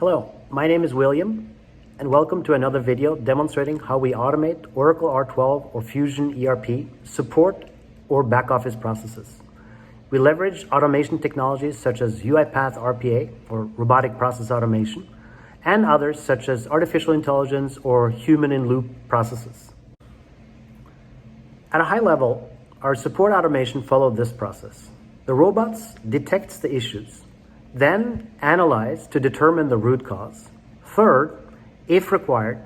Hello, my name is William, and welcome to another video demonstrating how we automate Oracle R12 or Fusion ERP support or back office processes. We leverage automation technologies such as UiPath RPA or robotic process automation, and others such as artificial intelligence or human-in-loop processes. At a high level, our support automation followed this process. The robots detects the issues, then analyze to determine the root cause. Third, if required,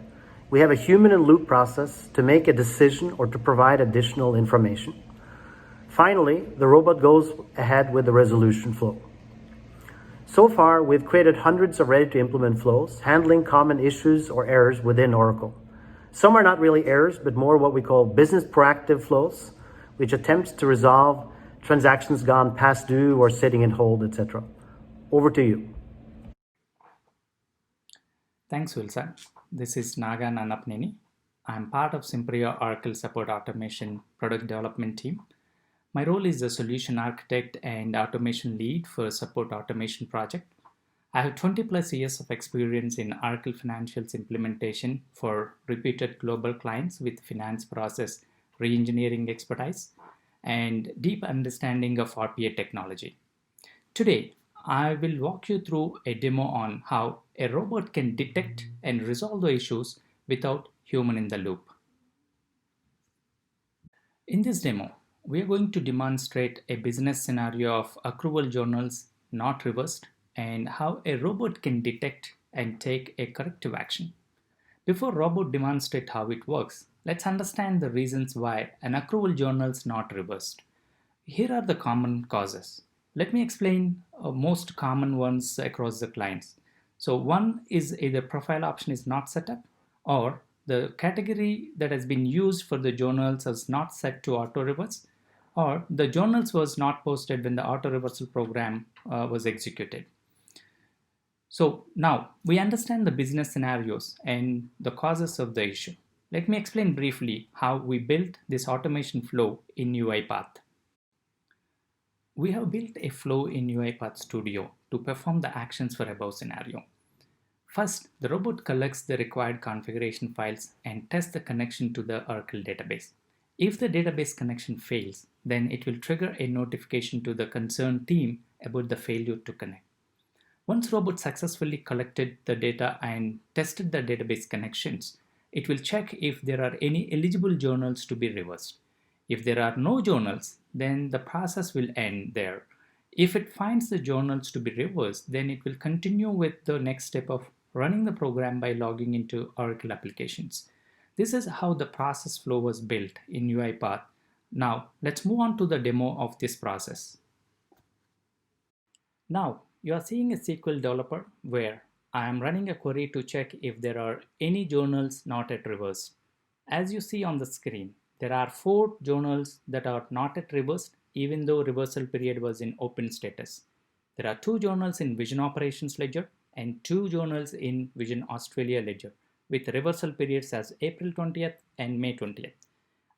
we have a human-in-loop process to make a decision or to provide additional information. Finally, the robot goes ahead with the resolution flow. So far, we've created hundreds of ready-to-implement flows, handling common issues or errors within Oracle. Some are not really errors, but more what we call business proactive flows, which attempts to resolve transactions gone past due or sitting in hold, etc. Over to you. Thanks, Wilson. This is Naga Nanapneni. I'm part of Simprio Oracle Support Automation Product Development Team. My role is the Solution Architect and Automation Lead for Support Automation Project. I have 20 plus years of experience in Oracle Financials implementation for repeated global clients with finance process reengineering expertise and deep understanding of RPA technology. Today, I will walk you through a demo on how a robot can detect and resolve the issues without human in the loop. In this demo, we are going to demonstrate a business scenario of accrual journals not reversed and how a robot can detect and take a corrective action. Before robot demonstrate how it works, let's understand the reasons why an accrual journal is not reversed. Here are the common causes. Let me explain most common ones across the clients. So one is either profile option is not set up, or the category that has been used for the journals is not set to auto reverse, or the journals was not posted when the auto reversal program was executed. So now we understand the business scenarios and the causes of the issue. Let me explain briefly how we built this automation flow in UiPath. We have built a flow in UiPath Studio to perform the actions for above scenario. First, the robot collects the required configuration files and tests the connection to the Oracle database. If the database connection fails, then it will trigger a notification to the concerned team about the failure to connect. Once robot successfully collected the data and tested the database connections, it will check if there are any eligible journals to be reversed. If there are no journals, then the process will end there. If it finds the journals to be reversed, then it will continue with the next step of running the program by logging into Oracle applications. This is how the process flow was built in UiPath. Now, let's move on to the demo of this process. Now, you are seeing a SQL developer where I am running a query to check if there are any journals not at reversed. As you see on the screen, there are 4 journals that are not at reversed even though reversal period was in open status. There are 2 journals in Vision Operations Ledger and 2 journals in Vision Australia Ledger with reversal periods as April 20th and May 20th.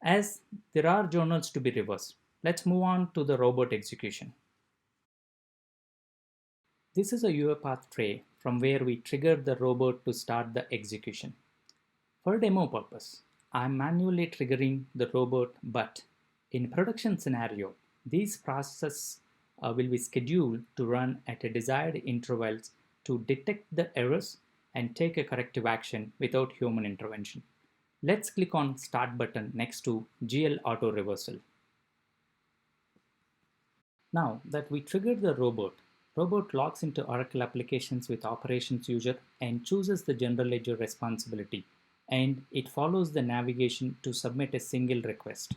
As there are journals to be reversed, let's move on to the robot execution. This is a UiPath tray from where we triggered the robot to start the execution. For demo purpose, I'm manually triggering the robot, but in production scenario, these processes will be scheduled to run at a desired intervals to detect the errors and take a corrective action without human intervention. Let's click on Start button next to GL Auto Reversal. Now that we triggered the robot logs into Oracle applications with operations user and chooses the general ledger responsibility, and it follows the navigation to submit a single request.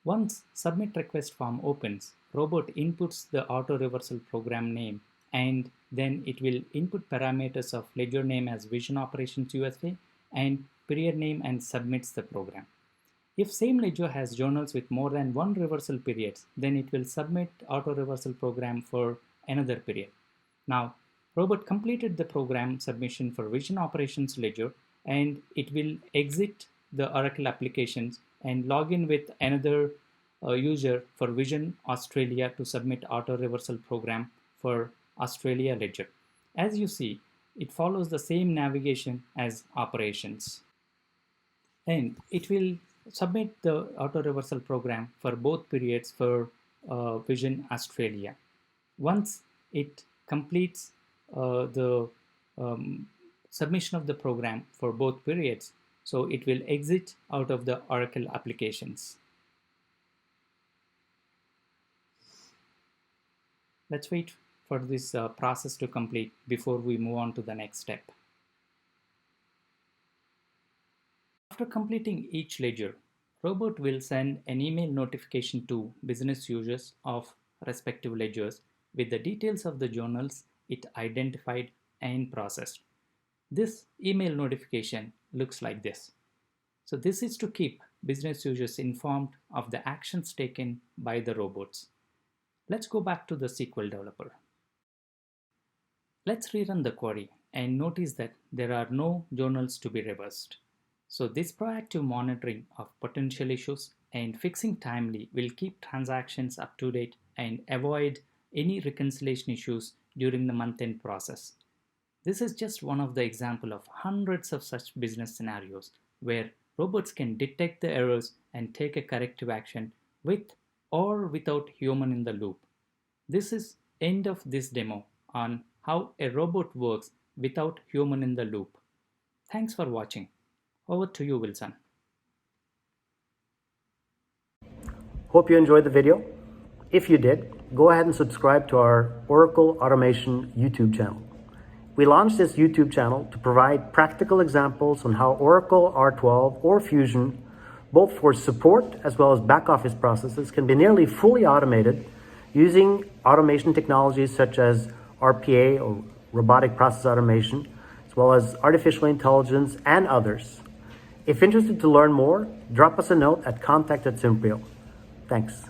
Once submit request form opens, robot inputs the auto reversal program name, and then it will input parameters of ledger name as Vision Operations USA and period name and submits the program. If same ledger has journals with more than 1 reversal periods, then it will submit auto reversal program for another period. Now, robot completed the program submission for Vision Operations Ledger, and it will exit the Oracle applications and log in with another user for Vision Australia to submit auto reversal program for Australia Ledger. As you see, it follows the same navigation as operations. And it will submit the auto reversal program for both periods for Vision Australia. Once it completes the submission of the program for both periods, so it will exit out of the Oracle applications. Let's wait for this process to complete before we move on to the next step. After completing each ledger, robot will send an email notification to business users of respective ledgers with the details of the journals it identified and processed. This email notification looks like this. So this is to keep business users informed of the actions taken by the robots. Let's go back to the SQL developer. Let's rerun the query and notice that there are no journals to be reversed. So this proactive monitoring of potential issues and fixing timely will keep transactions up to date and avoid any reconciliation issues during the month-end process. This is just one of the examples of hundreds of such business scenarios where robots can detect the errors and take a corrective action with or without human in the loop. This is end of this demo on how a robot works without human in the loop. Thanks for watching. Over to you, Wilson. Hope you enjoyed the video. If you did, go ahead and subscribe to our Oracle Automation YouTube channel. We launched this YouTube channel to provide practical examples on how Oracle R12 or Fusion, both for support as well as back office processes, can be nearly fully automated using automation technologies such as RPA or robotic process automation, as well as artificial intelligence and others. If interested to learn more, drop us a note at contact@Simprio. Thanks.